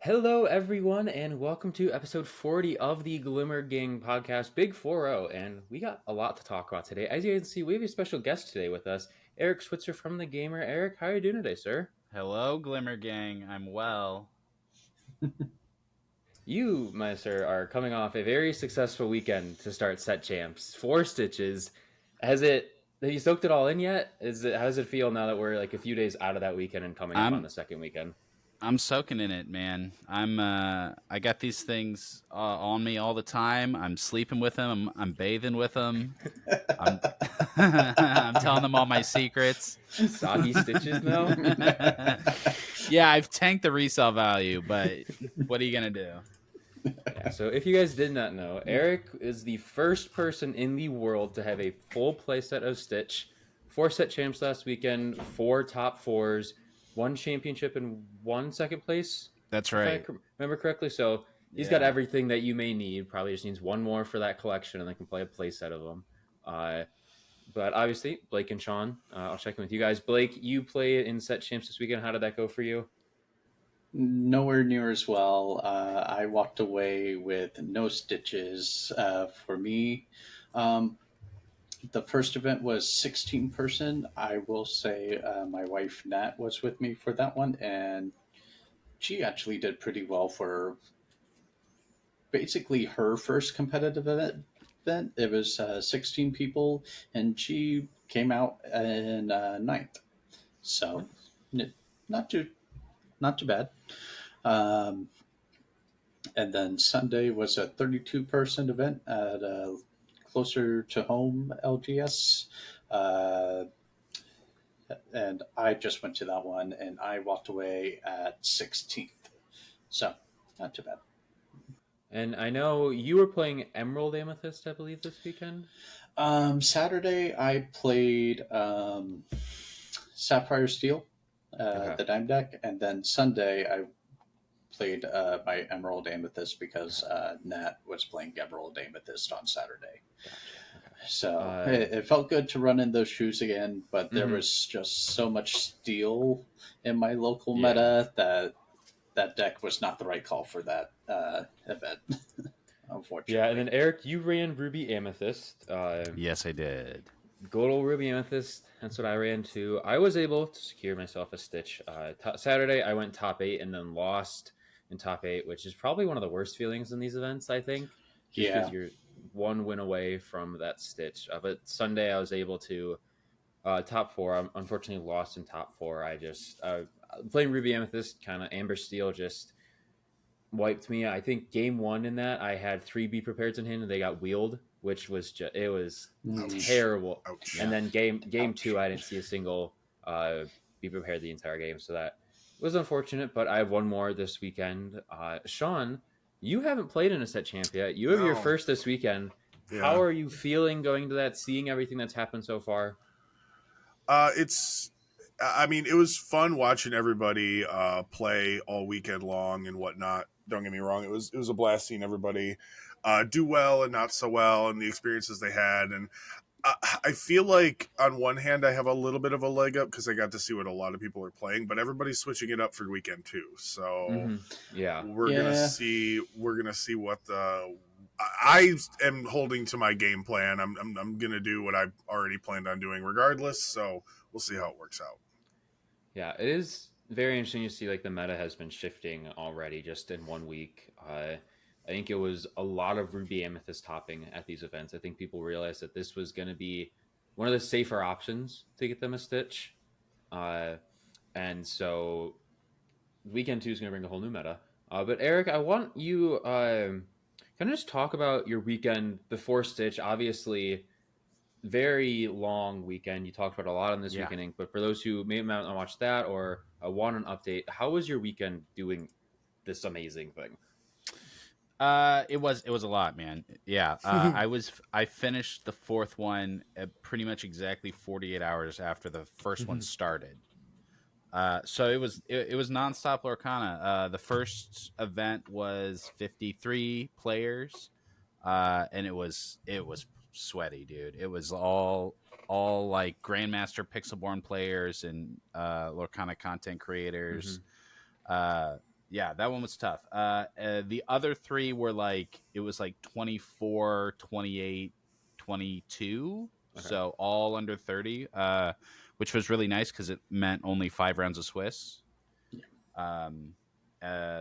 Hello, everyone, and welcome to episode 40 of the Glimmer Gang podcast, Big 4-0. And we got a lot to talk about today. As you can see, we have a special guest today with us, Eric Switzer from The Gamer. Eric, how are you doing today, sir? Hello, Glimmer Gang. I'm well. You, my sir, are coming off a very successful weekend to start set champs. Four stitches. Have you soaked it all in yet? How does it feel now that we're like a few days out of that weekend and coming up on I'm the second weekend? I'm soaking in it, man. I got these things on me all the time. I'm sleeping with them. I'm bathing with them. I'm I'm telling them all my secrets. Soggy stitches now? Yeah, I've tanked the resale value, but what are you gonna do? Yeah, so if you guys did not know, Eric is the first person in the world to have a full playset of Stitch. Four set champs last weekend, four top fours, one championship, and one second place, That's if I right. remember correctly. So he's got Yeah. everything that you may need. Probably just needs one more for that collection, and then can play a playset of them. Uh, but obviously, Blake and Sean, I'll check in with you guys. Blake, you play in set champs this weekend. How did that go for you? Nowhere near as well. I walked away with no stitches for me. Um, the first event was 16 person. I will say my wife Nat was with me for that one, and she actually did pretty well for basically her first competitive event. It was 16 people, and she came out in ninth. So, Nice. not too not too bad. Um, and then Sunday was a 32 person event at closer to home LGS. Uh, and I just went to that one and I walked away at 16th. So, not too bad. And I know you were playing Emerald Amethyst, I believe, this weekend. Saturday, I played Sapphire Steel, Okay. the dime deck. And then Sunday, I played my Emerald Amethyst because Nat was playing Emerald Amethyst on Saturday. Gotcha. Okay. So it felt good to run in those shoes again, but there Mhm. was just so much steel in my local Yeah. meta that that deck was not the right call for that event, Yeah, and unfortunately. then Eric, you ran Ruby Amethyst. Yes, I did. Good old Ruby Amethyst. That's what I ran too. I was able to secure myself a stitch. Saturday, I went top eight and then lost in top eight, which is probably one of the worst feelings in these events, I think, just because Yeah. you're one win away from that stitch. But Sunday, I was able to top four. I unfortunately lost in top four. I just playing Ruby Amethyst, kind of Amber Steel, just wiped me. I think game one in that I had three be prepared in hand and they got wheeled, which was just it was Ouch. Mm, terrible. Ouch. And Yeah. then game Ouch. two, I didn't see a single be prepared the entire game, so that was unfortunate. But I have one more this weekend. Sean, you haven't played in a set champ yet. You have your No. first this weekend. How Yeah. are you feeling going to that? Seeing everything that's happened so far? It's. I mean, it was fun watching everybody play all weekend long and whatnot. Don't get me wrong; it was a blast seeing everybody do well and not so well, and the experiences they had. And I feel like on one hand, I have a little bit of a leg up because I got to see what a lot of people are playing, but everybody's switching it up for weekend too. So Mm-hmm. Yeah. we're gonna yeah. see. We're gonna see what the. I am holding to my game plan. I'm gonna do what I've already planned on doing, regardless. So we'll see how it works out. Yeah, it is very interesting to see like the meta has been shifting already just in 1 week. I think it was a lot of Ruby Amethyst topping at these events. I think people realized that this was going to be one of the safer options to get them a stitch. Uh, and so weekend two is going to bring a whole new meta. But Eric, I want you kind of just talk about your weekend before Stitch. Obviously, very long weekend. You talked about a lot on this Yeah. weekend, but for those who may not watch that or want an update, how was your weekend doing this amazing thing? It was a lot, man. Yeah. I finished the fourth one at pretty much exactly 48 hours after the first one started. So it was nonstop Lorcana. The first event was 53 players, and it was sweaty, dude. It was all like Grandmaster Pixelborn players and Lorcana content Mm-hmm. creators. Uh, Yeah, that one was tough. The other three were like, it was like 24, 28, 22. Okay. So all under 30, which was really nice because it meant only 5 rounds of Swiss. Um,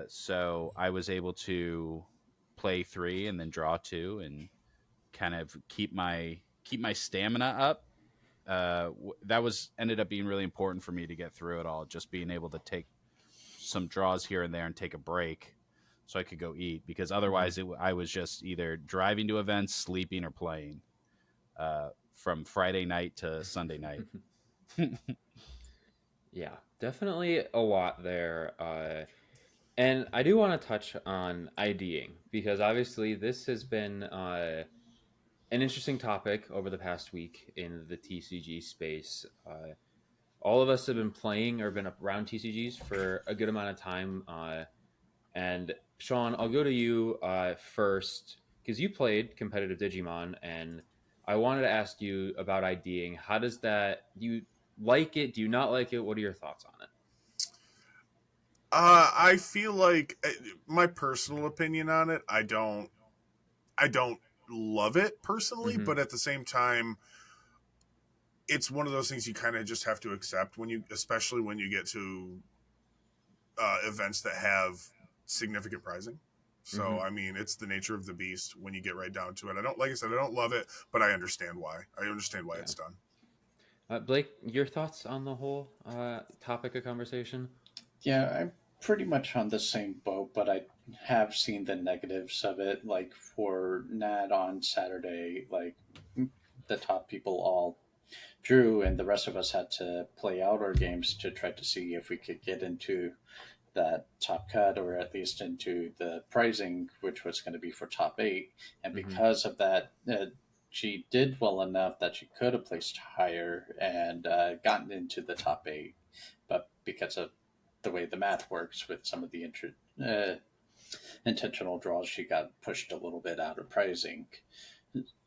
so I was able to play 3 and then draw 2 and kind of keep my stamina up. That was ended up being really important for me to get through it all. Just being able to take some draws here and there and take a break so I could go eat, because otherwise I was just either driving to events, sleeping, or playing from Friday night to Sunday night. Yeah, definitely a lot there. And I do want to touch on IDing because obviously this has been an interesting topic over the past week in the TCG space. All of us have been playing or been around TCGs for a good amount of time. And Sean, I'll go to you first because you played competitive Digimon, and I wanted to ask you about IDing. How does that? Do you like it? Do you not like it? What are your thoughts on it? I feel like my personal opinion on it. I don't love it personally, Mm-hmm. but at the same time, it's one of those things you kind of just have to accept when you, especially when you get to events that have significant pricing. So, Mm-hmm. I mean, it's the nature of the beast when you get right down to it. I don't, like I said, I don't love it, but I understand why. I understand why Yeah. it's done. Blake, your thoughts on the whole topic of conversation? Yeah, I'm pretty much on the same boat, but I have seen the negatives of it. Like for Nat on Saturday, like the top people all drew, and the rest of us had to play out our games to try to see if we could get into that top cut or at least into the pricing, which was going to be for top 8. And Mm-hmm. because of that, she did well enough that she could have placed higher and gotten into the top 8. But because of the way the math works with some of the intentional draws, she got pushed a little bit out of pricing.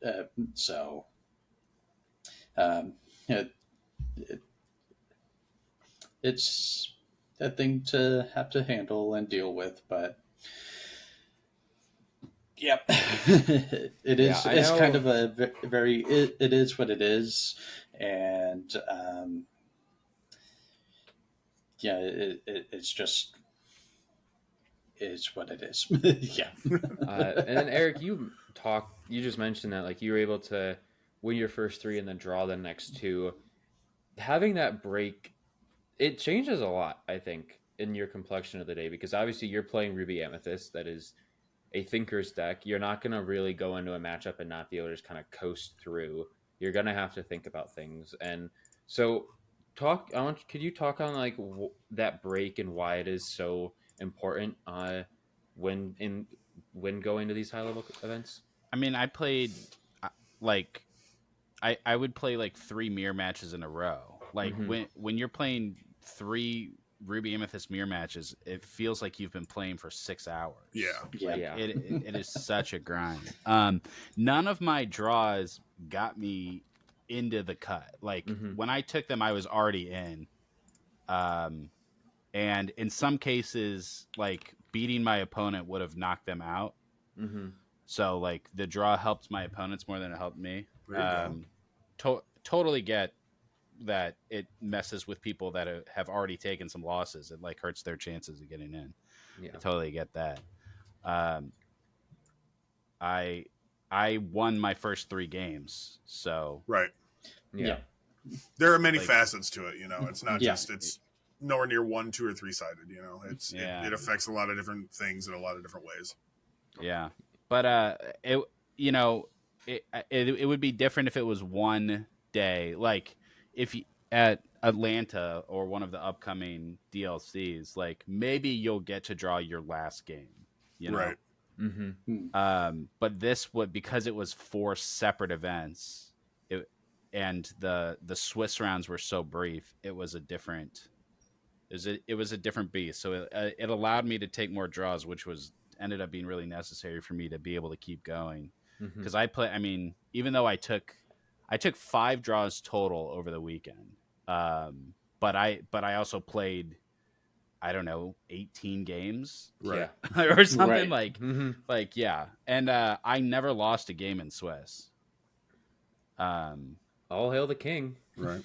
Uh, so, um, it, it, it's a thing to have to handle and deal with, but yep, it Yeah, is. I It's kind know. of a very. It is what it is, and yeah, it's just is what it is. Yeah. And then Eric, you just mentioned that like you were able to win your first 3 and then draw the next 2. Having that break, it changes a lot, I think, in your complexion of the day because obviously you're playing Ruby Amethyst, that is a thinker's deck. You're not going to really go into a matchup and not be able to just kind of coast through. You're going to have to think about things. And so could you talk on like that break and why it is so important when in when going to these high level events? I mean, I played like I would play like 3 mirror matches in a row. Like Mm-hmm. when you're playing 3 Ruby Amethyst mirror matches, it feels like you've been playing for 6 hours. Yeah. Yeah. Like Yeah. it is such a grind. None of my draws got me into the cut. Like Mm-hmm. when I took them, I was already in. Um, and in some cases, like beating my opponent would have knocked them out. Mm-hmm. So like the draw helped my opponents more than it helped me. There you go. Totally get that it messes with people that have already taken some losses. It like hurts their chances of getting in. Yeah. I totally get that. Um, I I won my first 3 games, so Right. Yeah. There are many Like- facets to it. You know, it's not Yeah. just, it's nowhere near 1, 2, or 3 sided. You know, Yeah. it affects a lot of different things in a lot of different ways. yeah. But it you know it would be different if it was one day, like if you, at Atlanta or one of the upcoming DLCs, like maybe you'll get to draw your last game, you know. Right. Mm-hmm. But this would, because it was 4 separate events, and the Swiss rounds were so brief, it was a different it was a different beast. So it allowed me to take more draws, which was ended up being really necessary for me to be able to keep going. Mm-hmm. Because I mean, even though I took 5 draws total over the weekend, but I also played I don't know, 18 games Right. or something Right. like yeah. And I never lost a game in Swiss. All hail the king. Right.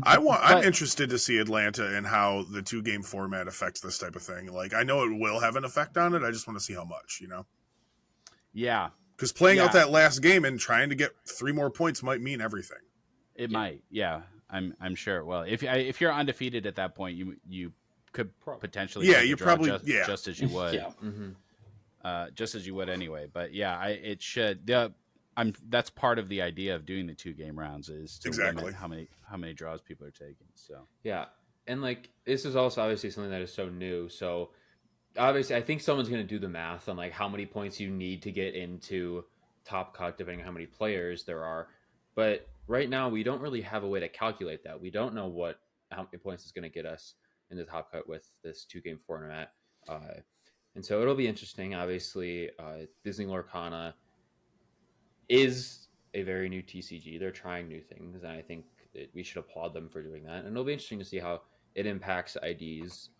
I'm But interested to see Atlanta and how the 2-game format affects this type of thing. Like, I know it will have an effect on it. I just want to see how much, yeah, Because playing out yeah, that last game and trying to get 3 more points might mean everything. it Yeah. might. Yeah, I'm sure it will. If you're undefeated at that point, you could potentially Yeah, take a you draw probably just as you would. Yeah. Just as you would anyway. But yeah, it should. That's part of the idea of doing the 2-game rounds is to Exactly. limit how many draws people are taking. So Yeah. And like this is also obviously something that is so new. So obviously I think someone's going to do the math on like how many points you need to get into top cut depending on how many players there are. But right now we don't really have a way to calculate that. We don't know how many points is going to get us in the top cut with this 2-game format. And so it'll be interesting. Obviously, Disney Lorcana is a very new TCG. They're trying new things, and I think we should applaud them for doing that. And it'll be interesting to see how it impacts IDs.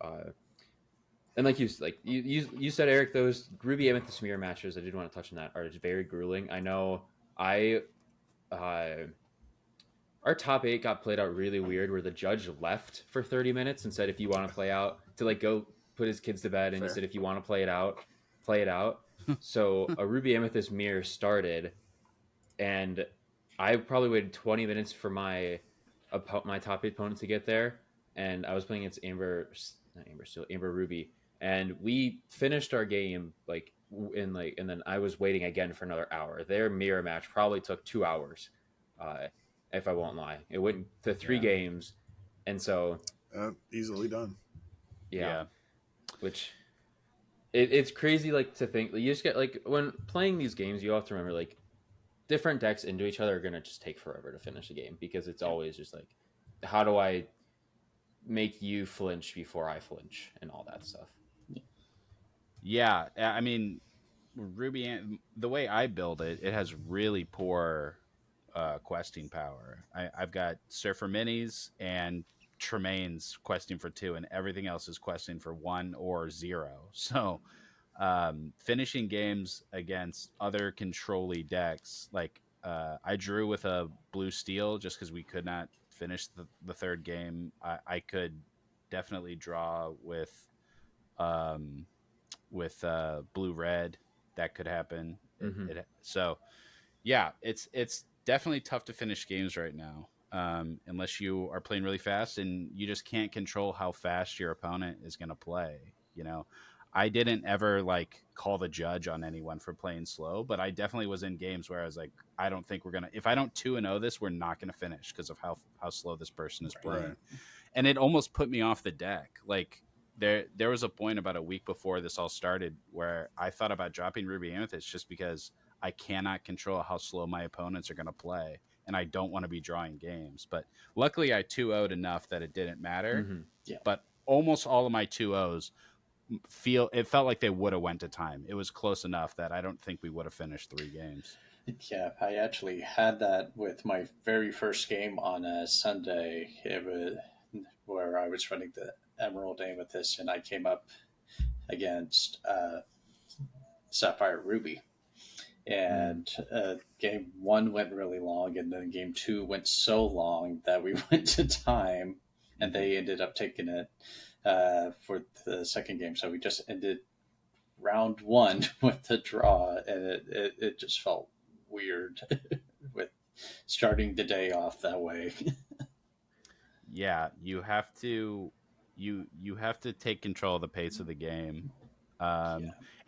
And like you said, Eric, those Ruby Amethyst Mirror matches, I did want to touch on that, are just very grueling. I know I our top 8 got played out really weird, where the judge left for 30 minutes and said, if you want to play out, to like go put his kids to bed, and Fair. he said, if you want to play it out, play it out. So a Ruby Amethyst Mirror started, and I probably waited 20 minutes for my top 8 opponent to get there, and I was playing against Amber Ruby, and we finished our game and then I was waiting again for another hour. Their mirror match probably took 2 hours, if I won't lie. It went to 3 games, and so Easily done. yeah. Which it's crazy, like, to think, like, you just get, like, when playing these games, you have to remember, like, different decks into each other are going to just take forever to finish a game, because it's always just like, how do I make you flinch before I flinch and all that stuff. yeah, I mean, the way I build it, it has really poor questing power. I've got Surfer Minis and Tremaines questing for 2, and everything else is questing for 1 or 0. So finishing games against other control-y decks, like I drew with a blue steel just because we could not finish the 3rd game. I could definitely draw um, with blue red. That could happen. So yeah, it's definitely tough to finish games right now, unless you are playing really fast, and you just can't control how fast your opponent is going to play. I didn't ever like call the judge on anyone for playing slow, but I definitely was in games where I was like, I don't think we're gonna. If I don't 2-0 this, we're not gonna finish because of how slow this person is playing. Right. And it almost put me off the deck. Like there was a point about a week before this all started where I thought about dropping Ruby Amethyst just because I cannot control how slow my opponents are going to play, and I don't want to be drawing games. But luckily, I 2-0'd enough that it didn't matter. Yeah. But almost all of my 2-0s felt like they would have went to time. It was close enough that I don't think we would have finished 3 games. Yeah, I actually had that with my very first game on a Sunday. It was where I was running the Emerald Amethyst, and I came up against Sapphire Ruby. And game 1 went really long, and then game 2 went so long that we went to time, and they ended up taking it for the 2nd game. So we just ended round 1 with the draw, and it just felt weird with starting the day off that way. Yeah, you have to take control of the pace of the game.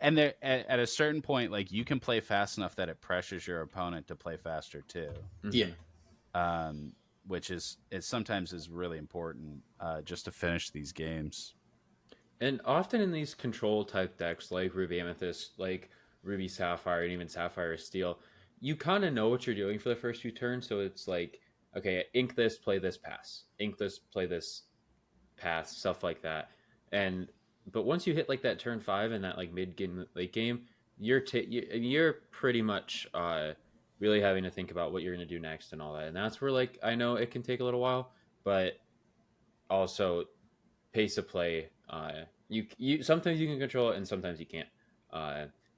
And there at a certain point, like, you can play fast enough that it pressures your opponent to play faster too. Yeah. Which is sometimes is really important just to finish these games. And often in these control type decks, like Ruby Amethyst, like Ruby Sapphire, and even Sapphire Steel, you kind of know what you're doing for the first few turns. So it's like, okay, ink this, play this, pass. Ink this, play this, pass. Stuff like that. But once you hit like that turn 5 and that like mid game, late game, you're pretty much really having to think about what you're going to do next and all that. And that's where, like, I know it can take a little while, but also pace of play. You sometimes you can control it and sometimes you can't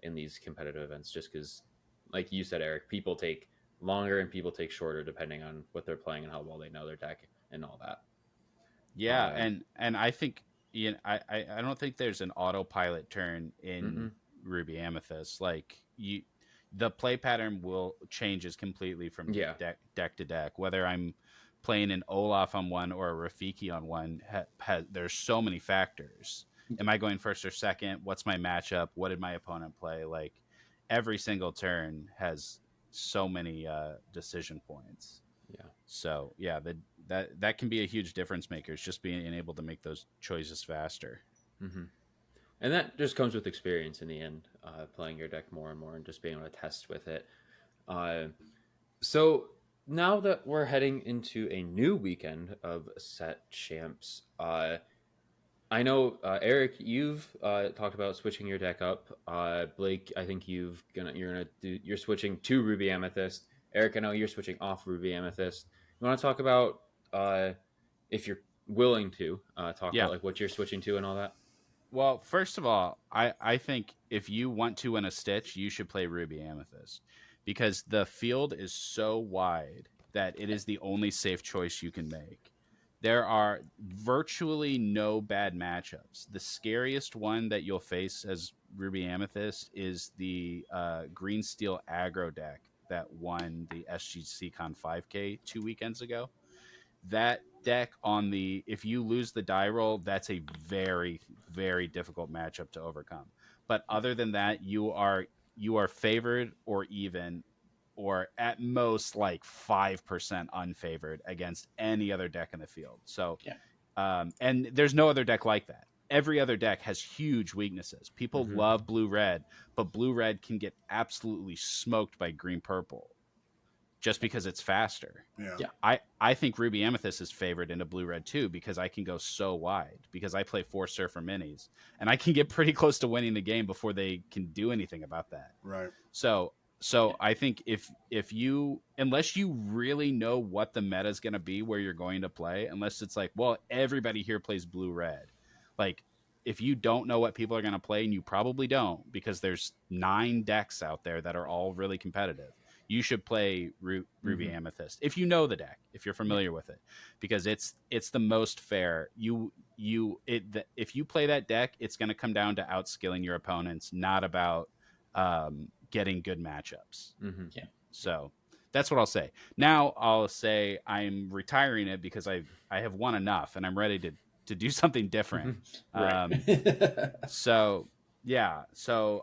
in these competitive events, just because, like you said, Eric, people take longer and people take shorter depending on what they're playing and how well they know their deck and all that. Yeah, and I think I don't think there's an autopilot turn in Mm-mm. Ruby Amethyst. Like the play pattern will changes completely from Yeah. deck to deck. Whether I'm playing an Olaf on one or a Rafiki on one, there's so many factors. Am I going first or second? What's my matchup? What did my opponent play? Like every single turn has so many decision points. Yeah. So yeah, that can be a huge difference maker. It's just being able to make those choices faster. Mm-hmm. And that just comes with experience in the end, playing your deck more and more and just being able to test with it. Uh, so now that we're heading into a new weekend of set champs, I know Eric, you've talked about switching your deck up. Blake, I think you're switching to Ruby Amethyst. Eric, I know you're switching off Ruby Amethyst. You want to talk about if you're willing to talk Yeah. about like what you're switching to and all that? Well, first of all, I think if you want to win a Stitch, you should play Ruby Amethyst because the field is so wide that it is the only safe choice you can make. There are virtually no bad matchups. The scariest one that you'll face as Ruby Amethyst is the Green Steel aggro deck that won the SGC Con 5K 2 weekends ago. That deck on the if you lose the die roll, that's a very very difficult matchup to overcome. But other than that, you are favored or even or at most like 5% unfavored against any other deck in the field. So Yeah. and there's no other deck like that. Every other deck has huge weaknesses. People Mm-hmm. love blue red, but blue red can get absolutely smoked by green purple just because it's faster. Yeah. Yeah. I think Ruby Amethyst is favored into blue red too because I can go so wide because I play 4 surfer minis and I can get pretty close to winning the game before they can do anything about that. Right. So I think if you unless you really know what the meta is going to be where you're going to play, unless it's like, well, everybody here plays blue red. Like if you don't know what people are going to play, and you probably don't because there's 9 decks out there that are all really competitive, you should play Ruby Mm-hmm. Amethyst if you know the deck, if you're familiar with it, because it's the most fair. If you play that deck, it's going to come down to outskilling your opponents, not about getting good matchups. Mm-hmm. Yeah. So that's what I'll say. Now I'll say I'm retiring it because I have won enough and I'm ready to do something different. Right. So yeah, so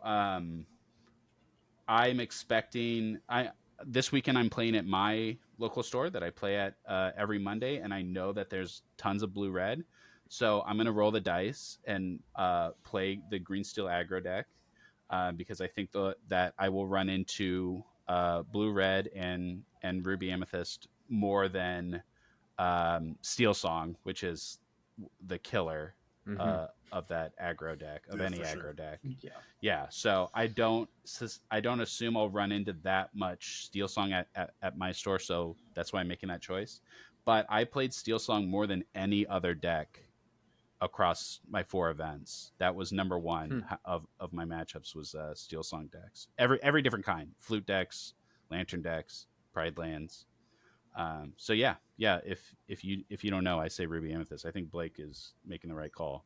I'm expecting I this weekend I'm playing at my local store that I play at every Monday, and I know that there's tons of blue red. So I'm gonna roll the dice and play the green steel aggro deck because I think that I will run into blue red and ruby amethyst more than steel song, which is the killer Mm-hmm. of that aggro deck of Yeah, any for aggro sure. deck. Yeah. Yeah, so I don't assume I'll run into that much Steel Song at my store, so that's why I'm making that choice. But I played Steel Song more than any other deck across my 4 events. That was number one Hmm. of my matchups was Steel Song decks. Every different kind, flute decks, lantern decks, pride lands. So yeah. If you don't know, I say Ruby Amethyst. I think Blake is making the right call.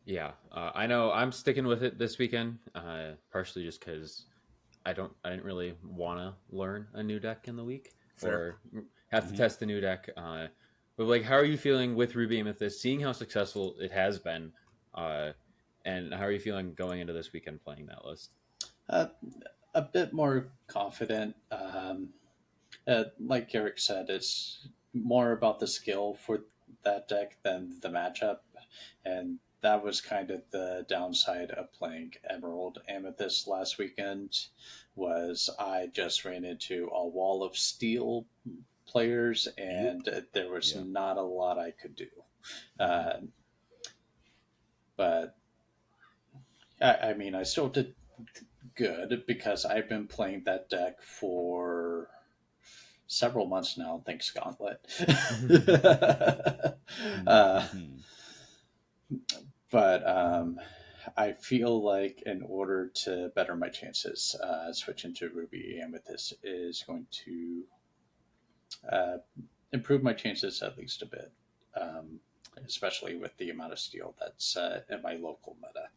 Yeah, I know. I'm sticking with it this weekend, partially just because I didn't really want to learn a new deck in the week Fair. or have to Mhm. test a new deck. But like, how are you feeling with Ruby Amethyst? Seeing how successful it has been, uh, and how are you feeling going into this weekend playing that list? uh, a bit more confident. Like Eric said, it's more about the skill for that deck than the matchup, and that was kind of the downside of playing Emerald Amethyst last weekend. Was I just ran into a wall of steel players, and there was Yeah. not a lot I could do. Mhm. Uh, but I mean, I still did good because I've been playing that deck for several months now. Thanks, Gauntlet. uh, Mhm. but I feel like in order to better my chances, switching to Ruby Amethyst is going to uh, improve my chances at least a bit, especially with the amount of steel that's in my local meta.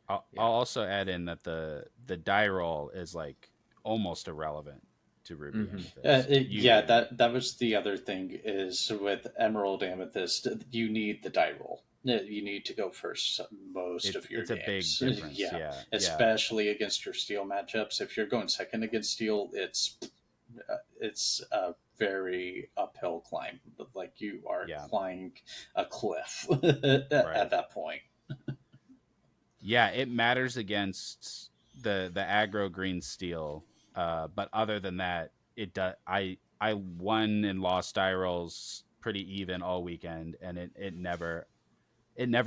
I'll also add in that the die roll is like almost irrelevant to Ruby Mm-hmm. Amethyst. Yeah, that was the other thing is with Emerald Amethyst, you need the die roll. You need to go first most of your it's a big games. difference. Yeah, Yeah, yeah, especially against your steel matchups. If you're going second against steel, it's a very uphill climb. Like you are yeah. climbing a cliff Right. at that point. Yeah, it matters against the aggro green steel. But other than that, it does. I won and lost die rolls pretty even all weekend, and it never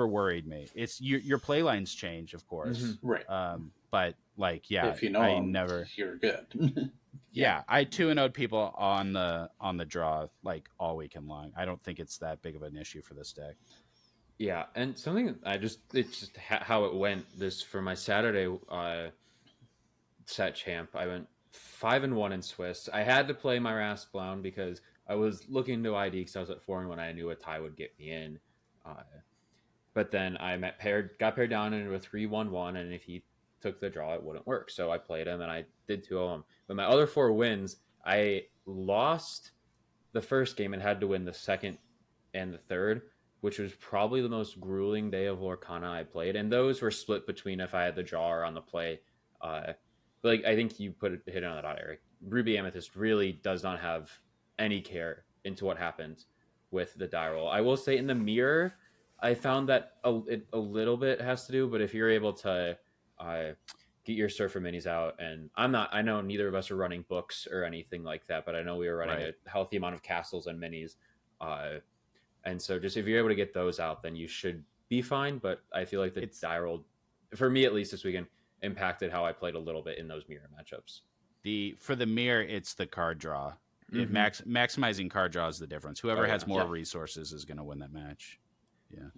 worried me. It's your play lines change, of Mm-hmm. course. Right. But like, yeah, If you know I them, never. you're good. Yeah, I 2-0'd people on the draw like all weekend long. I don't think it's that big of an issue for this deck. Yeah, and something it's just how it went. This for my Saturday set champ, I went 5-1 in Swiss. I had to play my Rasplown because I was looking to ID because I was at 4-1. I knew a tie would get me in. Uh, but then got paired down into a 3-1-1, and if he took the draw, it wouldn't work. So I played him, and I did two of them. But my other four wins, I lost the first game and had to win the second and the third, which was probably the most grueling day of Lorcana I played. And those were split between if I had the draw or on the play. But like I think you hit it on the dot, Eric. Ruby Amethyst really does not have any care into what happens with the die roll. I will say in the mirror, I found that a little bit has to do, but if you're able to get your surfer minis out, and I know neither of us are running books or anything like that, but I know we were running Right. a healthy amount of castles and minis. And so just if you're able to get those out, then you should be fine. But I feel like the die roll, for me at least this weekend, impacted how I played a little bit in those mirror matchups. For the mirror, it's the card draw. Mhm. Maximizing card draw is the difference. Whoever has more resources is going to win that match. Yeah.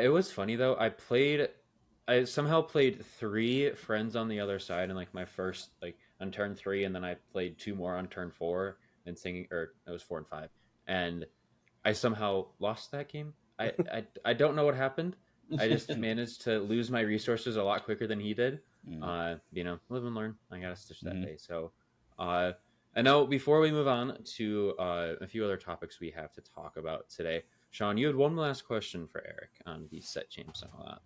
It was funny though. I somehow played 3 friends on the other side in like my first like on turn 3, and then I played 2 more on turn 4 and singing, or it was 4 and 5, and I somehow lost that game. I don't know what happened. I just managed to lose my resources a lot quicker than he did. Live and learn. I gotta stitch that day. So, I know before we move on to a few other topics we have to talk about today, Sean, you had one last question for Eric on the set champs and all that.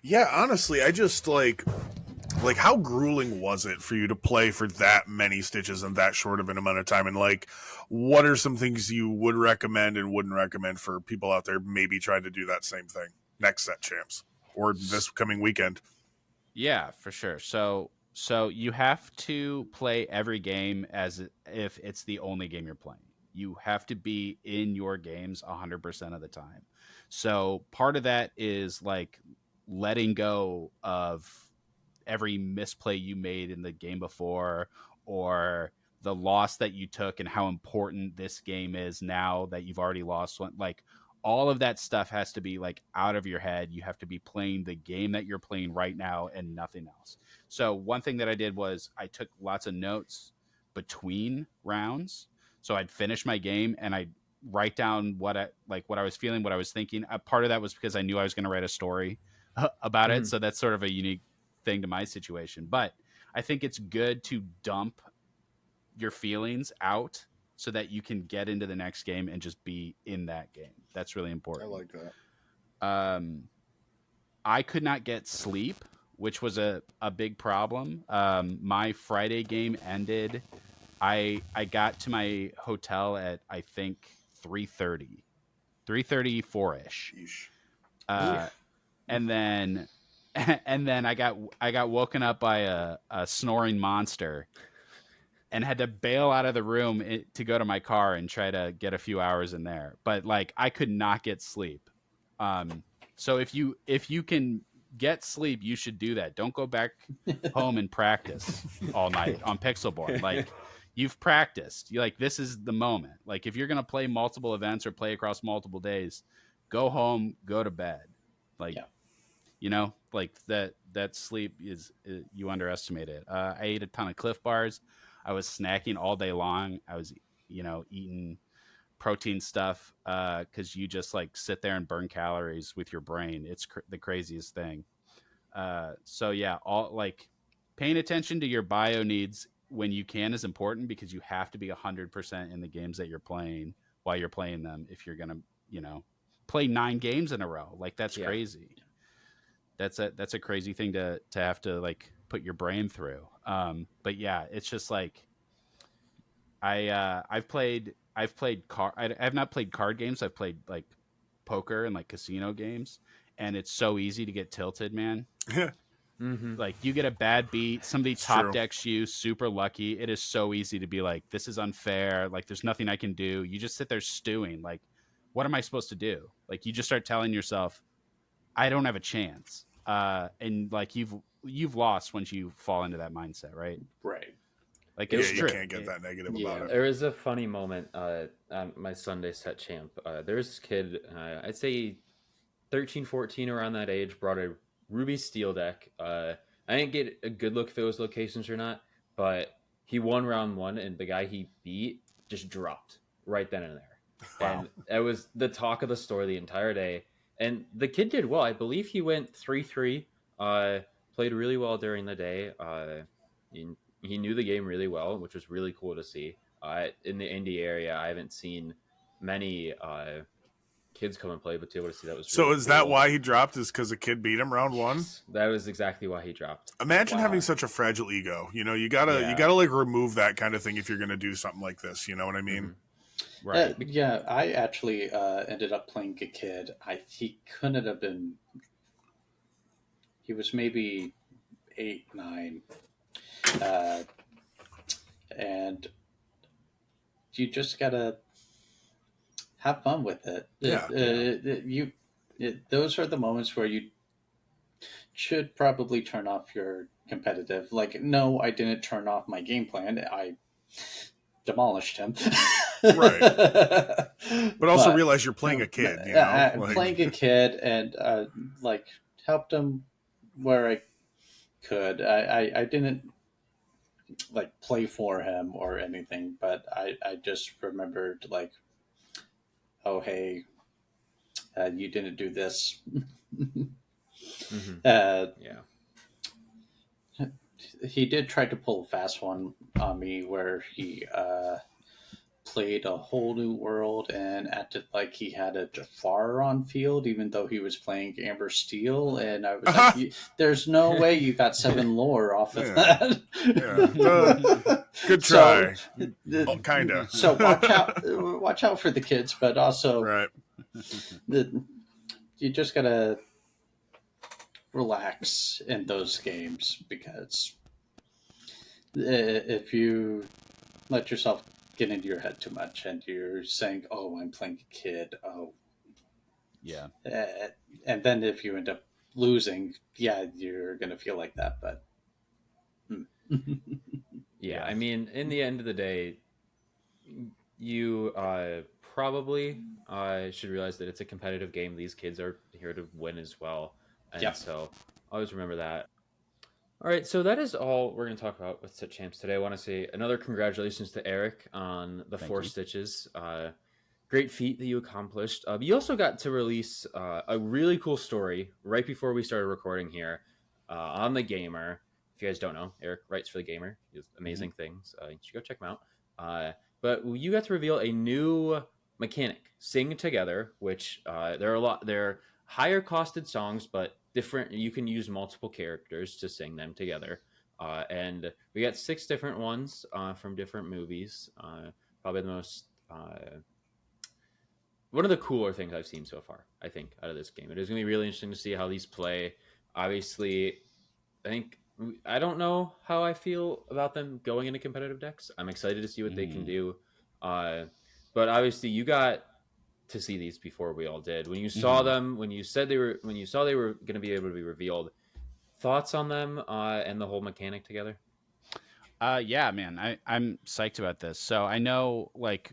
Yeah, honestly, I just like how grueling was it for you to play for that many stitches in that short of an amount of time? And like, what are some things you would recommend and wouldn't recommend for people out there maybe trying to do that same thing next set champs or this coming weekend? Yeah, for sure. So you have to play every game as if it's the only game you're playing. You have to be in your games 100% of the time. So part of that is like letting go of every misplay you made in the game before, or the loss that you took and how important this game is now that you've already lost one. Like all of that stuff has to be like out of your head. You have to be playing the game that you're playing right now and nothing else. So one thing that I did was I took lots of notes between rounds. So I'd finish my game and I'd write down what I was feeling, what I was thinking. Part of that was because I knew I was going to write a story about it. So that's sort of a unique thing to my situation. But I think it's good to dump your feelings out so that you can get into the next game and just be in that game. That's really important. I like that. I could not get sleep, which was a big problem. My Friday game ended. I got to my hotel at I think 3:30, 3:34ish. And then I got woken up by a snoring monster and had to bail out of the room to go to my car and try to get a few hours in there. But like I could not get sleep. So if you can get sleep, you should do that. Don't go back home and practice all night on Pixelborn. Like you've practiced. You like, this is the moment. Like, if you're gonna play multiple events or play across multiple days, go home, go to bed. Like, Yeah. you know, like that sleep is you underestimate it. I ate a ton of Cliff Bars. I was snacking all day long. I was, eating protein stuff because you just like sit there and burn calories with your brain. It's the craziest thing. So yeah, all like paying attention to your bio needs when you can is important because you have to be 100% in the games that you're playing while you're playing them. If you're gonna, play 9 games in a row, like that's Yeah. crazy. That's a crazy thing to have to like put your brain through. But yeah, it's just like I've played I have not played card games. I've played like poker and like casino games, and it's so easy to get tilted, man. Yeah, Mm-hmm. Like you get a bad beat, somebody it's top true. decks you, super lucky. It is so easy to be like, this is unfair. Like there's nothing I can do. You just sit there stewing. Like, what am I supposed to do? Like you just start telling yourself, I don't have a chance. And like you've lost once you fall into that mindset, right? Right. Like Yeah, it's you true. can't get that negative Yeah. about it. There was a funny moment on my Sunday set champ. There was this kid, I'd say 13, 14, around that age, brought a Ruby Steel deck. I didn't get a good look at those locations or not, but he won round 1, and the guy he beat just dropped right then and there. Wow. And it was the talk of the store the entire day. And the kid did well. I believe he went 3-3, played really well during the day. He knew the game really well, which was really cool to see. In the indie area, I haven't seen many kids come and play, but to be able to see that was So really is cool. that why he dropped? Is because a kid beat him round 1? Yes, that was exactly why he dropped. Imagine Wow. having such a fragile ego. You gotta like remove that kind of thing if you're gonna do something like this. You know what I mean? Mm-hmm. Right. Yeah, I actually ended up playing a kid. He couldn't have been. He was maybe 8, 9, and you just gotta have fun with it. Yeah. Those are the moments where you should probably turn off your competitive. Like, no, I didn't turn off my game plan. I demolished him. Right. But also realize you're playing a kid. I'm playing a kid, and like helped him where I could. I didn't like play for him or anything, but I just remembered like, oh hey, you didn't do this. Mm-hmm. Yeah. He did try to pull a fast one on me where he played a whole new world and acted like he had a Jafar on field, even though he was playing Amber Steel. And I was like, there's no way you got 7 lore off of that. Yeah. Good try. Kind of. So watch out for the kids, but also Right. You just gotta relax in those games, because if you let yourself get into your head too much and you're saying, oh, I'm playing a kid, Yeah. And then if you end up losing, yeah, you're gonna feel like that. But Yeah, I mean, in the end of the day, you probably should realize that it's a competitive game. These kids are here to win as well. And so always remember that. All right, so that is all we're going to talk about with Set Champs today. I want to say another congratulations to Eric on the Thank 4 you. stitches. Great feat that you accomplished. You also got to release a really cool story right before we started recording here on the Gamer. If you guys don't know, Eric writes for the Gamer. He does amazing things. You should go check him out. But you got to reveal a new mechanic, Sing Together, which they're higher costed songs, but different. You can use multiple characters to sing them together. And we got 6 different ones from different movies. Probably the most one of the cooler things I've seen so far, I think, out of this game. It is going to be really interesting to see how these play. Obviously, I don't know how I feel about them going into competitive decks. I'm excited to see what they can do. But obviously, you got to see these before we all did. When you saw them, when you saw they were going to be able to be revealed, thoughts on them and the whole mechanic together? Yeah, man, I'm psyched about this. So I know like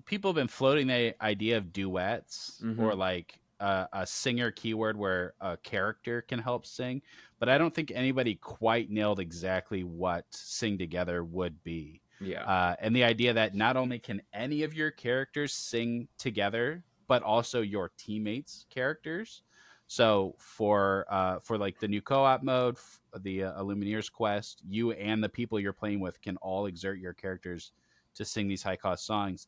people have been floating the idea of duets or Mm-hmm. like a singer keyword where a character can help sing, but I don't think anybody quite nailed exactly what sing together would be. Yeah. And the idea that not only can any of your characters sing together, but also your teammates' characters. So for like the new co-op mode, the Illumineers quest, you and the people you're playing with can all exert your characters to sing these high cost songs.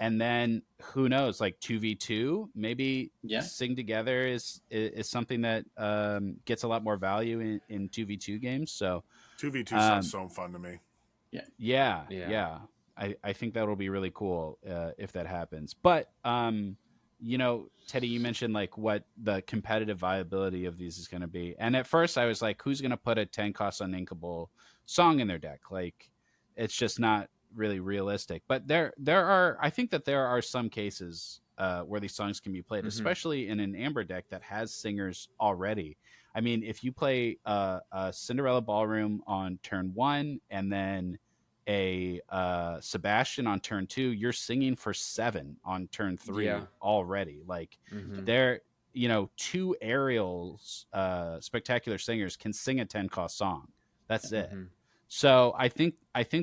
And then who knows, like 2v2, maybe Yeah. sing together is something that gets a lot more value in 2v2 games. So 2v2 sounds um, so fun to me. Yeah. yeah, Yeah. yeah. I think that'll be really cool if that happens. But Teddy, you mentioned like what the competitive viability of these is going to be, and at first I was like, who's going to put a 10 cost uninkable song in their deck? Like, it's just not really realistic. But there are, I think that there are some cases where these songs can be played, Mm-hmm. especially in an Amber deck that has singers already. I mean, if you play a Cinderella Ballroom on turn one and then a Sebastian on turn two, you're singing for 7 on turn Yeah. 3 already. Like Mm-hmm. they're, two Ariel's spectacular singers can sing a 10 cost song. That's it. Mm-hmm. So I think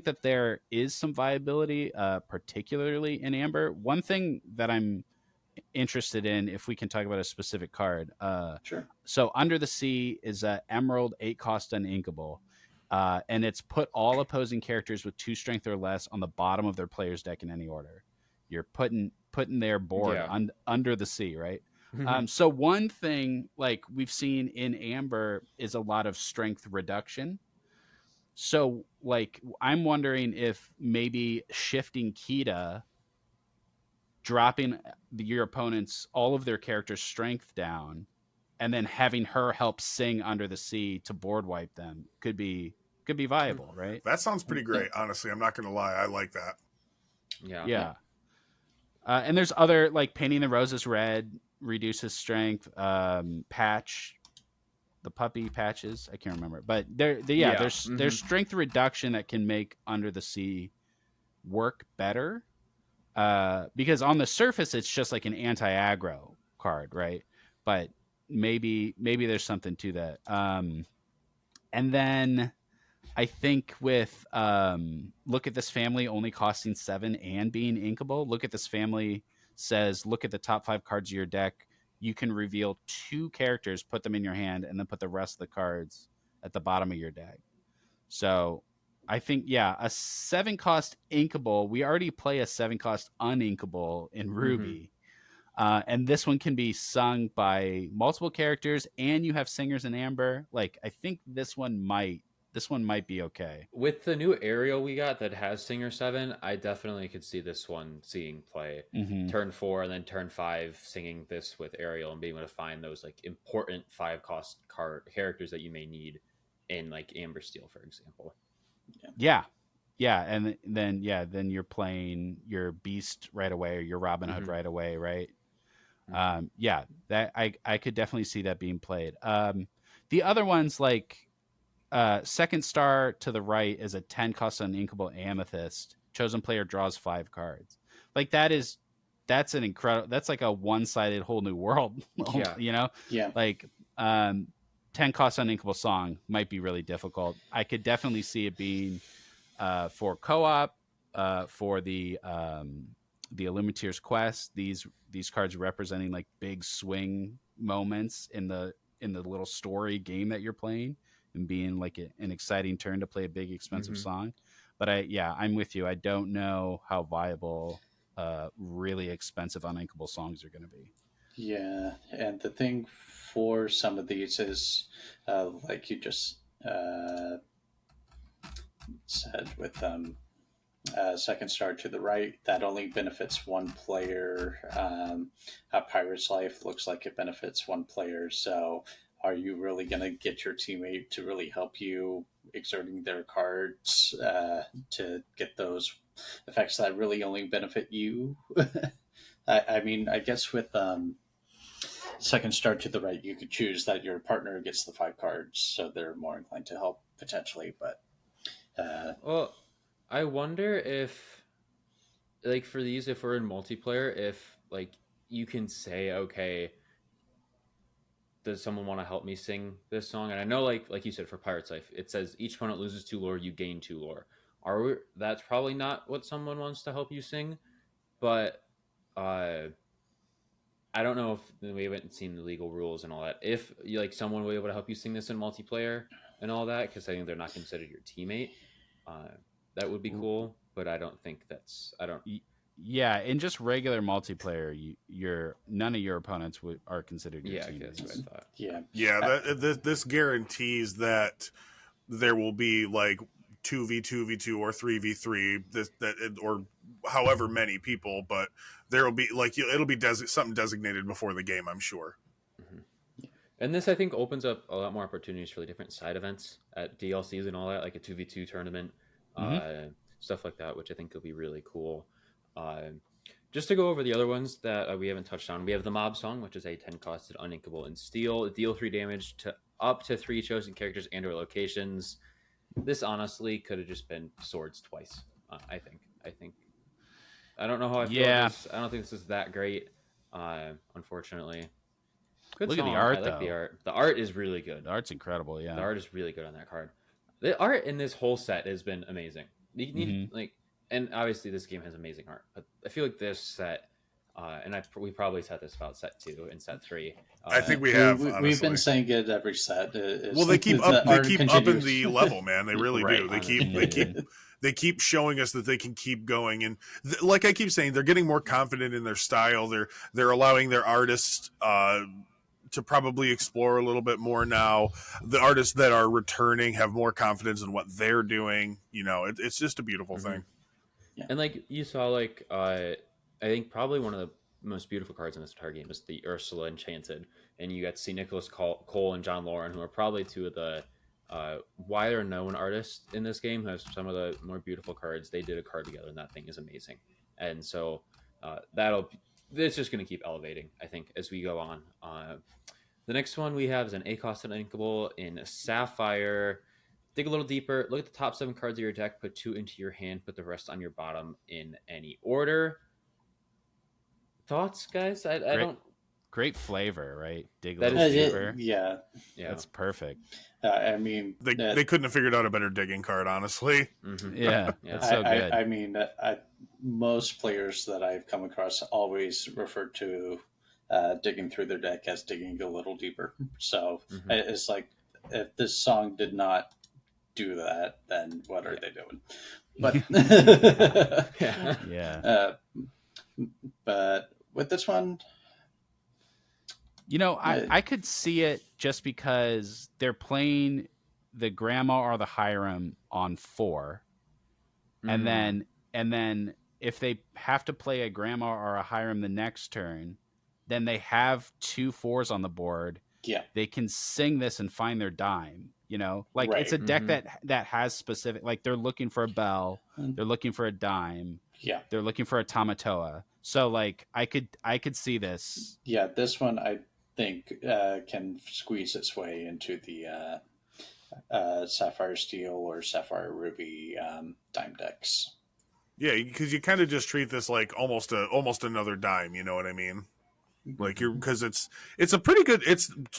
that there is some viability, particularly in Amber. One thing that I'm interested in, if we can talk about a specific card. Sure. So Under the Sea is a Emerald 8 cost uninkable. And it's put all opposing characters with 2 strength or less on the bottom of their player's deck in any order. You're putting their board Yeah. under the sea, right? Mm-hmm. So one thing like we've seen in Amber is a lot of strength reduction. So like I'm wondering if maybe shifting Kita, dropping your opponents all of their characters' strength down, and then having her help sing Under the Sea to board wipe them could be viable, right? That sounds pretty Yeah. great. Honestly, I'm not gonna lie. I like that. Yeah. Yeah. And there's other like painting the roses red reduces strength. Patch the puppy patches. I can't remember, but yeah, Yeah. there's strength reduction that can make Under the Sea work better. Because on the surface it's just like an anti-aggro card, right? But maybe there's something to that. And then I think with Look at This Family only costing 7 and being inkable. Look at This Family says look at the top 5 cards of your deck. You can reveal 2 characters, put them in your hand, and then put the rest of the cards at the bottom of your deck. So I think, yeah, a 7 cost inkable. We already play a 7 cost uninkable in Mm-hmm. Ruby. And this one can be sung by multiple characters, and you have singers in Amber. Like I think this one might be okay. With the new Ariel we got that has Singer 7, I definitely could see this one seeing play. Mm-hmm. Turn 4 and then turn 5 singing this with Ariel and being able to find those like important 5 cost card characters that you may need in like Amber Steel, for example. Yeah, yeah, and then you're playing your Beast right away or your Robin Hood Mm-hmm. right away, right? Mm-hmm. Yeah, that I could definitely see that being played. The other ones like Second Star to the right is a 10 cost uninkable amethyst. Chosen player draws 5 cards. Like that's an incredible. That's like a one-sided whole new world. Yeah. Yeah. Like 10 cost uninkable song might be really difficult. I could definitely see it being for co-op, for the Illuminateers quest. These cards representing like big swing moments in the little story game that you're playing, and being like an exciting turn to play a big expensive Mm-hmm. song. But I'm with you. I don't know how viable really expensive uninkable songs are going to be. Yeah. And the thing for some of these is, like you just said with Second Star to the right, that only benefits one player. A Pirate's Life looks like it benefits one player. So, are you really going to get your teammate to really help you exerting their cards to get those effects that really only benefit you? I mean, I guess with Second Star to the right, you could choose that your partner gets the 5 cards, so they're more inclined to help potentially. But Well, I wonder if, like, for these, if we're in multiplayer, if like you can say, okay, does someone want to help me sing this song? And I know, like you said, for Pirate's Life, it says each opponent loses 2 lore, you gain 2 lore. That's probably not what someone wants to help you sing, but uh, I don't know if we haven't seen the legal rules and all that. If like someone will be able to help you sing this in multiplayer and all that, because I think they're not considered your teammate, uh, that would be cool. But I don't think that's. I don't. Yeah, in just regular multiplayer, none of your opponents are considered your Yeah, teammates. that's what I thought. Yeah. Yeah, this guarantees that there will be like 2v2v2 or 3v3 or however many people, but there will be like it'll be something designated before the game, I'm sure. Mm-hmm. And this, I think, opens up a lot more opportunities for the different side events at DLCs and all that, like a 2v2 tournament, stuff like that, which I think will be really cool. Just to go over the other ones that we haven't touched on, we have the Mob Song, which is a 10 costed uninkable in steel. Deal 3 damage to up to 3 chosen characters and or locations. This honestly could have just been swords twice, I think. I don't know how I feel about this. I don't think this is that great, unfortunately. Good Look song. at the art, I like though. the art. The art is really good. The art's incredible, yeah. The art is really good on that card. The art in this whole set has been amazing. You need like, and obviously this game has amazing art, but I feel like this set, and we probably said this about set 2 and set 3. I think we have. We've been saying it every set. Well, they keep up. They keep upping the level, man. They really Right, do. honestly. They keep showing us that they can keep going, and like I keep saying, they're getting more confident in their style. They're allowing their artists to probably explore a little bit more now. The artists that are returning have more confidence in what they're doing. You know, it's just a beautiful thing. Yeah. And like you saw, like I think probably one of the most beautiful cards in this entire game is the Ursula Enchanted, and you got to see Nicholas Cole and John Lauren, who are probably two of the wider known artists in this game, who have some of the more beautiful cards. They did a card together, and that thing is amazing. And so it's just going to keep elevating, I think, as we go on. The next one we have is an A-cost uninkable in Sapphire. Dig a little deeper. Look at the top 7 cards of your deck. Put 2 into your hand. Put the rest on your bottom in any order. Thoughts, guys? I don't. Great flavor, right? Dig a That little is deeper. Yeah. That's perfect. I mean, they couldn't have figured out a better digging card, honestly. Mm-hmm. Yeah, that's so good. I mean, most players that I've come across always refer to digging through their deck as digging a little deeper. So it's like, if this song did not do that, then what are they doing? But but with this one, you know, I could see it just because they're playing the Grandma or the Hiram on 4, and then if they have to play a Grandma or a Hiram the next turn, then they have 2 4s on the board. Yeah, they can sing this and find their dime. You know, like it's a deck that has specific, like they're looking for a bell, they're looking for a dime, they're looking for a Tamatoa. So like I could see this. Yeah, this one I think can squeeze its way into the Sapphire Steel or Sapphire Ruby dime decks. Yeah, because you kind of just treat this like almost another dime. You know what I mean? Like because it's a pretty good.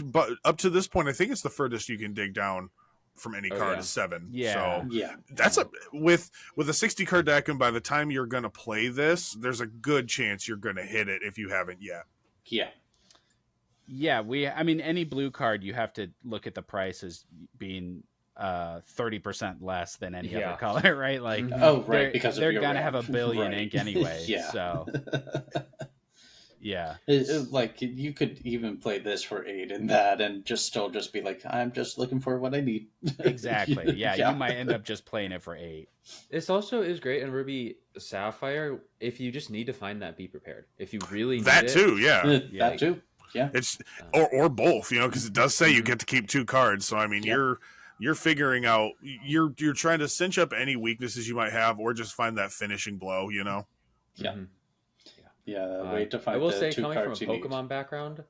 But up to this point, I think it's the furthest you can dig down from any card is 7. Yeah, so that's with a 60 card deck, and by the time you're gonna play this, there's a good chance you're gonna hit it if you haven't yet. Yeah, I mean, any blue card, you have to look at the price as being 30% less than any other color, right? Like, because they're gonna have a billion ink anyway. So. Yeah, like you could even play this for 8 and that, and still be like, I'm just looking for what I need. Exactly. Yeah, you might end up just playing it for 8. This also is great in Ruby Sapphire if you just need to find that Be Prepared. If you really need that too, that too. Yeah, it's or both, you know, because it does say you get to keep 2 cards. So I mean, you're figuring out you're trying to cinch up any weaknesses you might have, or just find that finishing blow. You know. Yeah. Way to find. I will say, 2 coming from a cards Pokemon background,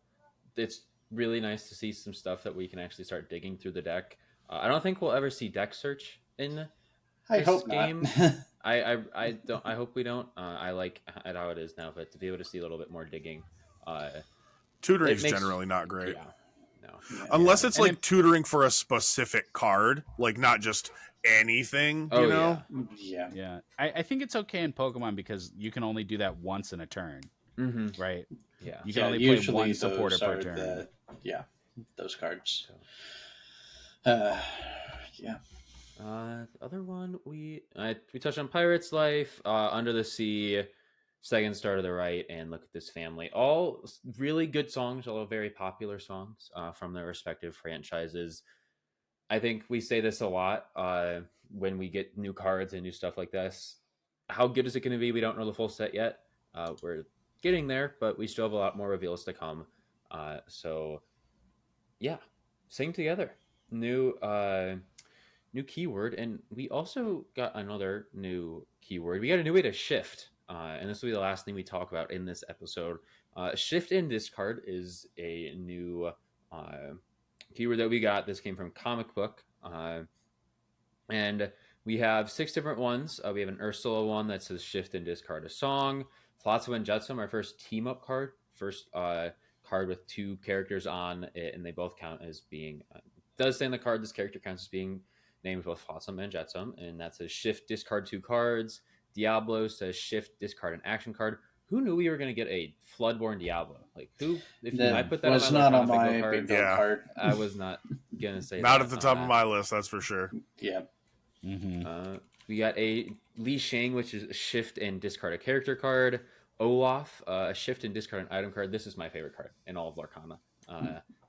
it's really nice to see some stuff that we can actually start digging through the deck. I don't think we'll ever see deck search in I this hope game, not. I don't. I hope we don't. I like it how it is now, but to be able to see a little bit more digging, uh, it Tutoring's makes generally not great. yeah, no, Yeah. Unless it's And like tutoring for a specific card, like not just anything, oh you know? Yeah. yeah, I think it's okay in Pokemon because you can only do that once in a turn, mm-hmm. right? Yeah. You can Yeah, only play usually one supporter those per are turn. those cards. So, Yeah. the other one we touched on Pirate's Life, Under the Sea, Second Star to the Right, and Look at This Family. All really good songs, all very popular songs from their respective franchises. I think we say this a lot when we get new cards and new stuff like this. How good is it going to be? We don't know the full set yet. We're getting there, but we still have a lot more reveals to come. So yeah, sing together. New keyword, and we also got another new keyword. We got a new way to shift, and this will be the last thing we talk about in this episode. Shift and discard is a new uh, keyword that we got. This came from Comic Book, and we have 6 different ones. We have an Ursula one that says shift and discard a song. Flotsam and Jetsam, our first team up card, first card with 2 characters on it, and they both count as being. Does say in the card this character counts as being named both Flotsam and Jetsam, and that says shift discard 2 cards. Diablo says shift discard an action card. Who knew we were going to get a Floodborne Diablo? Like who? If I That put that on my was not on Lorcana bingo my card, bingo Yeah. card. I was not gonna say Not that. at the top of my list, that's for sure. Yeah. Mm-hmm. We got a Li Shang, which is a shift and discard a character card. Olaf, a shift and discard an item card. This is my favorite card in all of Lorcana.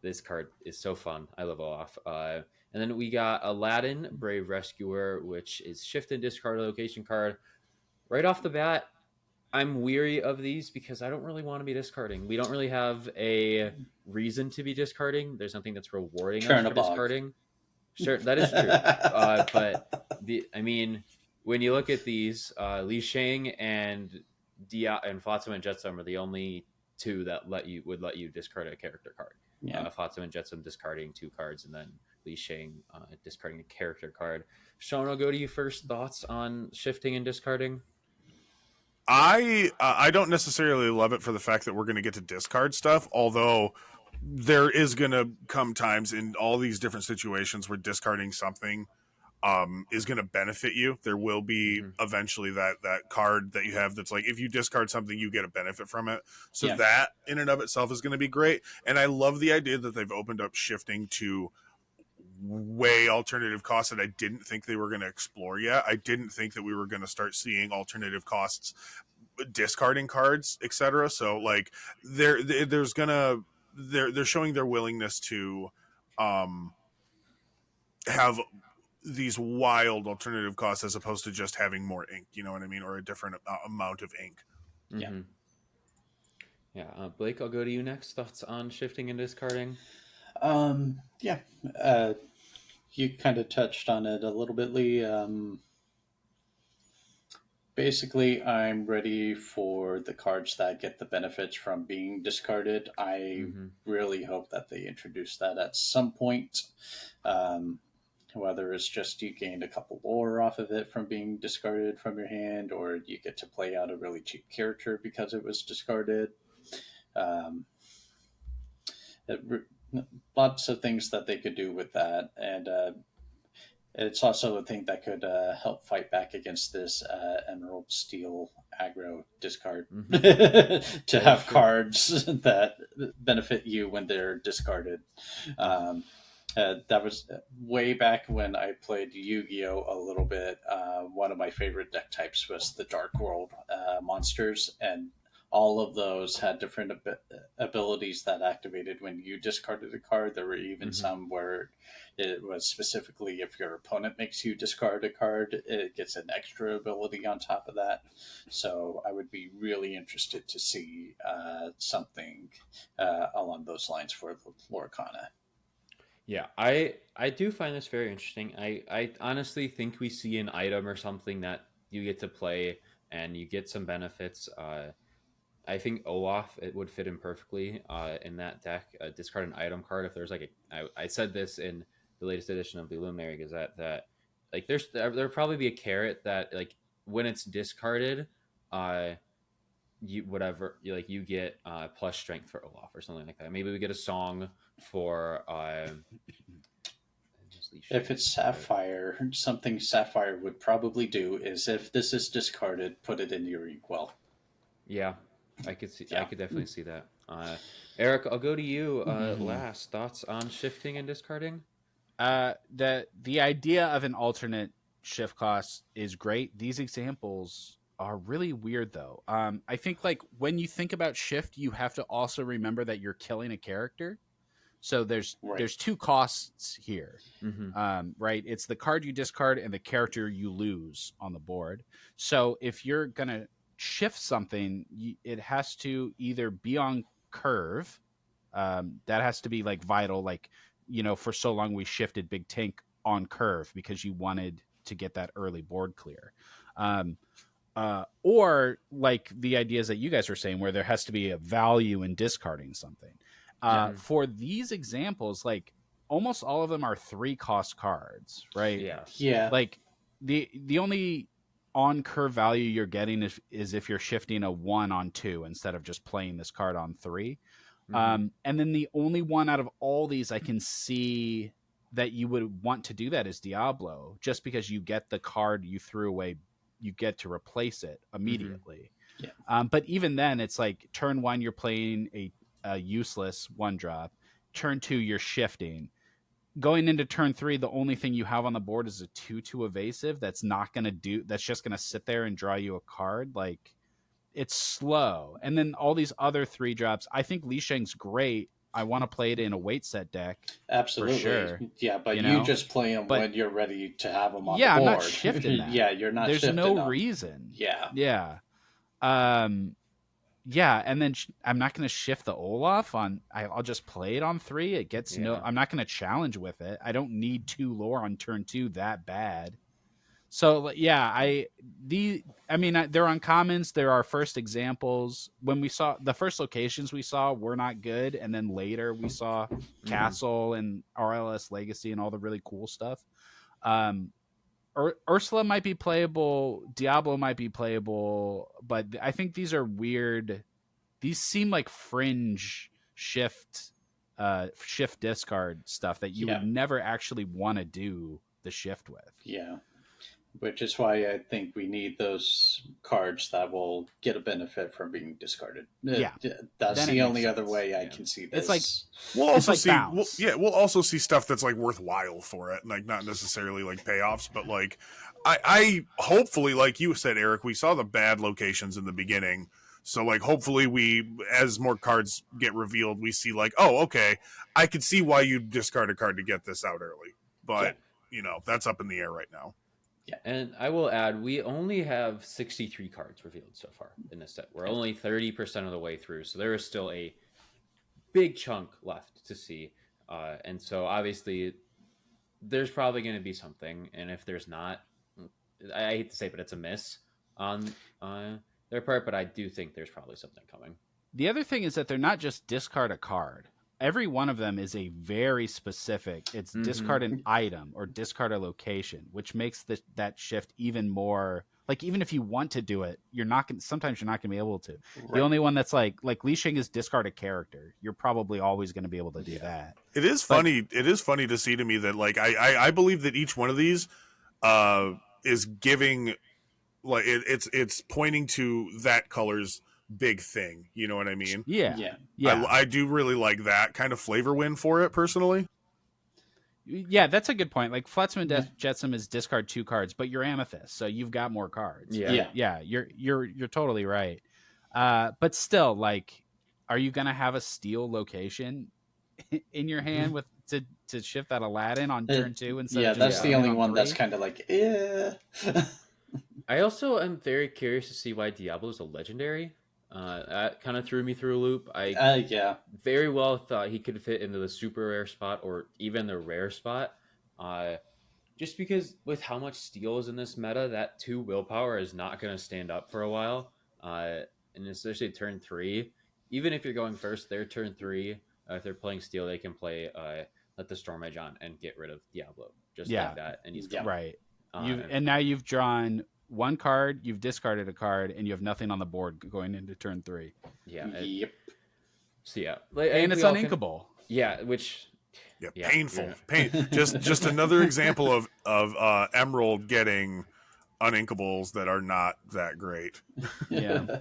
This card is so fun. I love Olaf. And then we got Aladdin, Brave Rescuer, which is shift and discard a location card. Right off the bat, I'm weary of these because I don't really want to be discarding. We don't really have a reason to be discarding. There's nothing that's rewarding us for Chernabog. discarding. Sure, that is true. But when you look at these, Li Shang and and Flotsam and Jetsam are the only 2 that would let you discard a character card. Yeah. Flotsam and Jetsam discarding 2 cards, and then Li Shang discarding a character card. Sean, I'll go to you first. Thoughts on shifting and discarding? I don't necessarily love it for the fact that we're going to get to discard stuff, although there is going to come times in all these different situations where discarding something is going to benefit you. There will be eventually that card that you have that's like, if you discard something, you get a benefit from it. So Yeah. that in and of itself is going to be great. And I love the idea that they've opened up shifting to way alternative costs that I didn't think they were going to explore yet. I didn't think that we were going to start seeing alternative costs, discarding cards, etc. So like they're showing their willingness to have these wild alternative costs as opposed to just having more ink, you know what I mean, or a different amount of ink. Yeah. Yeah. Blake, I'll go to you next. Thoughts on shifting and discarding? Yeah. You kind of touched on it a little bit, Lee. Basically, I'm ready for the cards that get the benefits from being discarded. I really hope that they introduce that at some point. Whether it's just you gained a couple lore off of it from being discarded from your hand, or you get to play out a really cheap character because it was discarded. Lots of things that they could do with that, and it's also a thing that could help fight back against this Emerald Steel aggro discard to have cards that benefit you when they're discarded. That was way back when I played Yu-Gi-Oh! A little bit. One of my favorite deck types was the Dark World monsters, and all of those had different abilities that activated when you discarded a card. There were even some where it was specifically if your opponent makes you discard a card, it gets an extra ability on top of that. So I would be really interested to see something along those lines for the Lorcana. Yeah, I do find this very interesting. I honestly think we see an item or something that you get to play and you get some benefits. I think Olaf, it would fit in perfectly in that deck. Discard an item card if there's like I said this in the latest edition of the Illuminary Gazette that like there'll probably be a carrot that like when it's discarded, uh you whatever you like you get plus strength for Olaf or something like that. Maybe we get a song for If it's Sapphire, something Sapphire would probably do is if this is discarded, put it in your inkwell. Yeah, I could see. I Yeah. could definitely see that. Eric, I'll go to you. Mhm. Last thoughts on shifting and discarding? The idea of an alternate shift cost is great. These examples are really weird though. I think like when you think about shift, you have to also remember that you're killing a character. So there's Right. two costs here. Mm-hmm. Right? It's the card you discard and the character you lose on the board. So if you're gonna shift something, it has to either be on curve. That has to be like vital. Like, for so long we shifted Big Tank on curve because you wanted to get that early board clear. Or like the ideas that you guys were saying, where there has to be a value in discarding something. Yeah. For these examples, like almost all of them are 3-cost cards, right? Yeah. Yeah. Like the only on curve value you're getting is if you're shifting a 1 on 2 instead of just playing this card on 3. Mm-hmm. And then the only one out of all these I can see that you would want to do that is Diablo, just because you get the card you threw away, you get to replace it immediately. Yeah. But even then, it's like turn 1 you're playing a useless 1-drop. Turn 2 you're shifting. Going into turn 3, the only thing you have on the board is a 2/2 evasive. That's just gonna sit there and draw you a card. Like, it's slow. And then all these other 3-drops. I think Li Shang's great. I want to play it in a weight set deck. Absolutely. For sure. Yeah, but You you know? just play them But- when you're ready to have them on Yeah, the I'm board. not shifting that. Yeah, you're not There's shifting no them. reason. Yeah. Yeah. Yeah, and then I'm not going to shift the Olaf on. I'll just play it on 3. It gets Yeah. I'm not going to challenge with it. I don't need 2 lore on turn 2 that bad. So yeah, they're uncommons. There are first examples. When we saw the first locations we saw were not good, and then later we saw Castle and RLS Legacy and all the really cool stuff. Ursula might be playable, Diablo might be playable, but I think these are weird. These seem like fringe shift discard stuff that you would never actually want to do the shift with. Yeah. Which is why I think we need those cards that will get a benefit from being discarded. Yeah. That's Then the it only makes other sense. way I Yeah. can see this. It's like We'll also like see, bounce. we'll also see stuff that's like worthwhile for it, like not necessarily like payoffs, but like I hopefully, like you said, Eric, we saw the bad locations in the beginning, so like hopefully we, as more cards get revealed, we see like, oh, okay, I can see why you discard a card to get this out early, but that's up in the air right now. And I will add, we only have 63 cards revealed so far in this set. We're only 30% of the way through, so there is still a big chunk left to see. And so obviously, there's probably going to be something, and if there's not, I hate to say, but it's a miss on their part. But I do think there's probably something coming. The other thing is that they're not just discard a card. Every one of them is a very specific. It's discard an item or discard a location, which makes that shift even more. Like, even if you want to do it, sometimes you're not going to be able to. Right. The only one that's like Li Shang is discard a character. You're probably always going to be able to do that. It is funny. It is funny to see to me that like I believe that each one of these is giving, like it's pointing to that color's big thing. You know what I mean? Yeah. I do really like that kind of flavor win for it personally. Yeah, that's a good point. Like Flutsman Jetsam is discard 2 cards, but you're Amethyst, so you've got more cards. Yeah. You're totally right. But still, like, are you gonna have a steal location in your hand with to shift that Aladdin on turn 2 instead? Yeah, of that's the only one 3? that's kind of like, I also am very curious to see why Diablo is a legendary. That kind of threw me through a loop. I very well thought he could fit into the super rare spot or even the rare spot. Just because with how much steel is in this meta, that 2 willpower is not going to stand up for a while. And especially turn 3. Even if you're going first, their turn 3, if they're playing steel, they can play Let the Storm Edge on and get rid of Diablo. Just like that. And he's gone. Right. And now you've drawn one card, you've discarded a card, and you have nothing on the board going into turn 3. Yeah. Yep. So yeah, And it's uninkable. Yeah, which painful. Just another example of Emerald getting uninkables that are not that great. Yeah.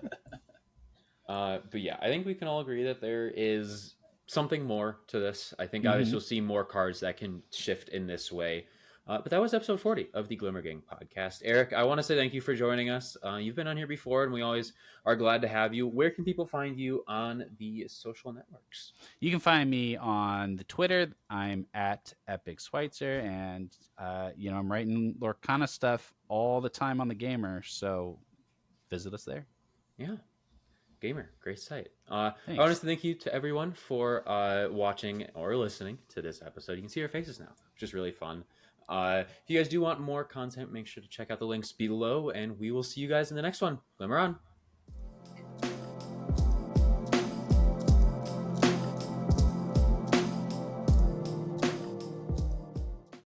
But yeah, I think we can all agree that there is something more to this. I think Mhm. obviously you'll see more cards that can shift in this way. But that was episode 40 of the Glimmer Gang podcast. Eric, I want to say thank you for joining us. You've been on here before, and we always are glad to have you. Where can people find you on the social networks? You can find me on the Twitter. I'm at Eric Switzer, and I'm writing Lorcana stuff all the time on the Gamer, so visit us there. Yeah. Gamer, great site. I Thanks. want to thank you to everyone for watching or listening to this episode. You can see our faces now, which is really fun. If you guys do want more content, make sure to check out the links below, and we will see you guys in the next one. Glimmer on.